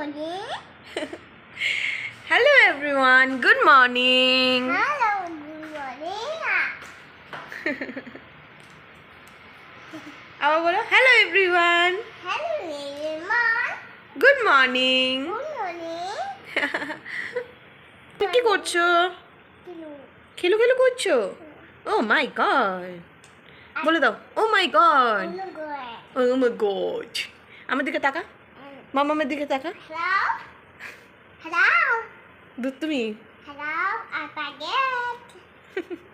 morning. Hello everyone, good morning. Hello, good morning. আবার বলো hello everyone, Hello, everyone. good morning. Good morning. তুমি কি করছো? Hello. খেলু খেলু করছো? Oh my god. বলে দাও oh my god. I'm good. Oh my god. আমার দিকে তাকা, মামামের দিকে তাকা। Hello. Hello. দুধ তুমি Hello. I'm back.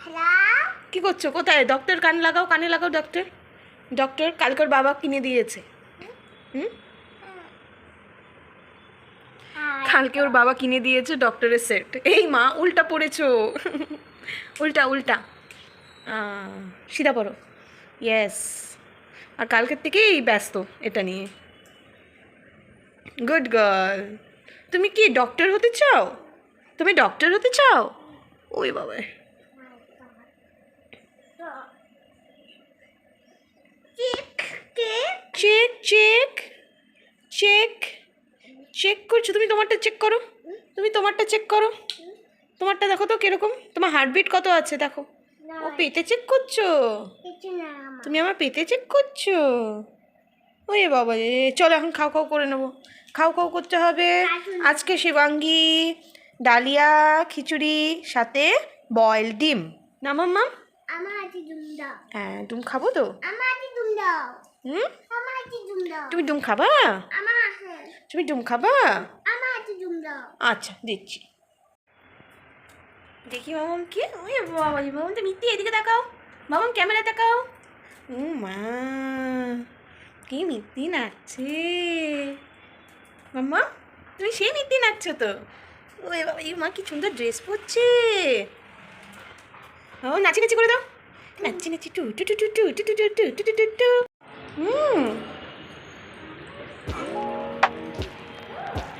Hello. কি করছো? কোথায়? ডক্টর কানে লাগাও, কানে লাগাও। ডক্টর ডক্টর কালকের বাবা কিনে দিয়েছে। হুম, কালকে ওর বাবা কিনে দিয়েছে ডক্টরের সেট। এই মা উল্টা পড়েছো। উল্টা উল্টা সিধা পড়ো। ইয়েস। আর কালকের থেকেই ব্যস্ত এটা নিয়ে। Good girl. তুমি কি ডক্টর হতে চাও? তুমি ডক্টর হতে চাও? ওই বাবা, Check. Check check check check করছো? তুমি তোমারটা চেক করো, তুমি তোমারটা চেক করো। তোমারটা দেখো তো কিরকম, তোমার হার্টবিট কত আছে দেখো। ও পেটে চেক করছো? It's not. তুমি আমার পেটে চেক করছো? ওই বাবা রে, চলো এখন খাও খাও করে নেবো। খাও খাও করতে হবে। আজকে শিবাঙ্গী ডালিয়া খিচুড়ি সাথে বয়েল ডিম না মাম্মা? আমার আছে দুমদা। হ্যাঁ ডিম খাবো তো। আমার আছে দুমদা। হুম, আমার আছে দুমদা। তুমি ডিম খাবা? আমার আছে। তুমি ডিম খাবা? আমার আছে দুমদা। আচ্ছা দিচ্ছি। দেখি মামাম কি? ওই বাবা, মামাম তো মিথ্যে, এদিকে তাকাও। মামাম ক্যামেরা তাকাও। ও মা, কি মিথ্যি নাচছে। মাম্মা তুমি সেই মিথ্যি নাচছো তো। ওই বাবা, এই মা কি সুন্দর ড্রেস পরছে। ও নাচি নাচি করে দাও। নাচি নাচি টু টু টু টু টু টু টু টু টু টু টু টু টু।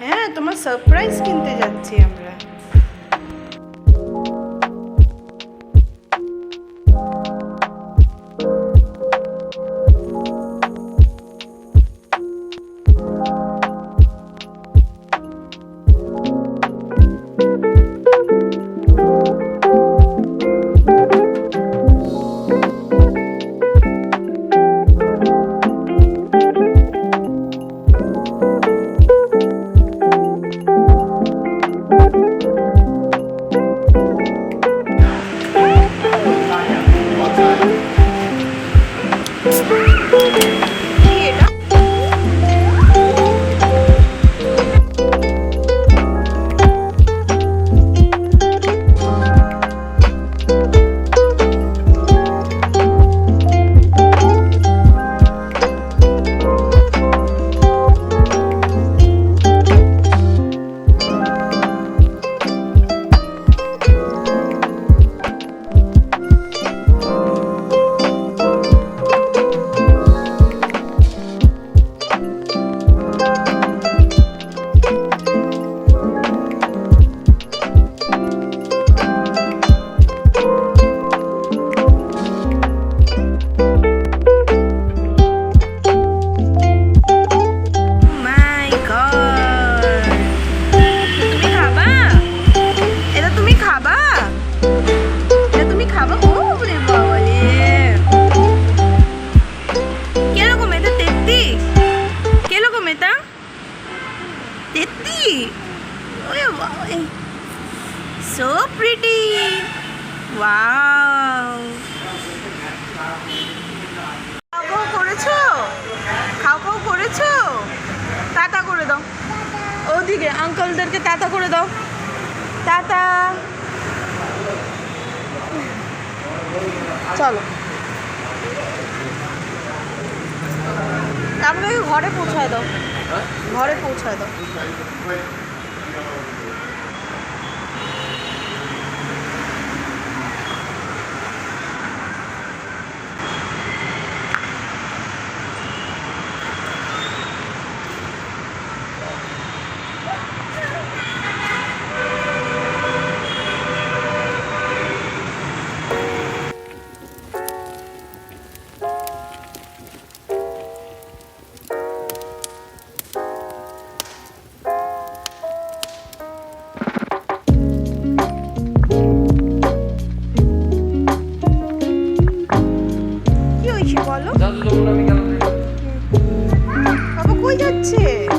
হ্যাঁ, তোমার সারপ্রাইজ কিনতে যাচ্ছি আমরা। কি এটা? মাই গড, তুমি খাবা? এটা তুমি খাবা? এটা তুমি খাবা? ও রে বাবা রে, কিরকম এটা? 33? কিরকম এটা? 33? ওরে বাবা, সো প্রিটি। ওয়াও, খাও খাও করেছো? খাও খাও করেছো? টাটা করে দাও ওদিকে আঙ্কেলদেরকে, টাটা করে দাও। টাটা। চলো আপনাকে ঘরে পৌঁছায় দাও, ঘরে পৌঁছায় দাও। লাগছে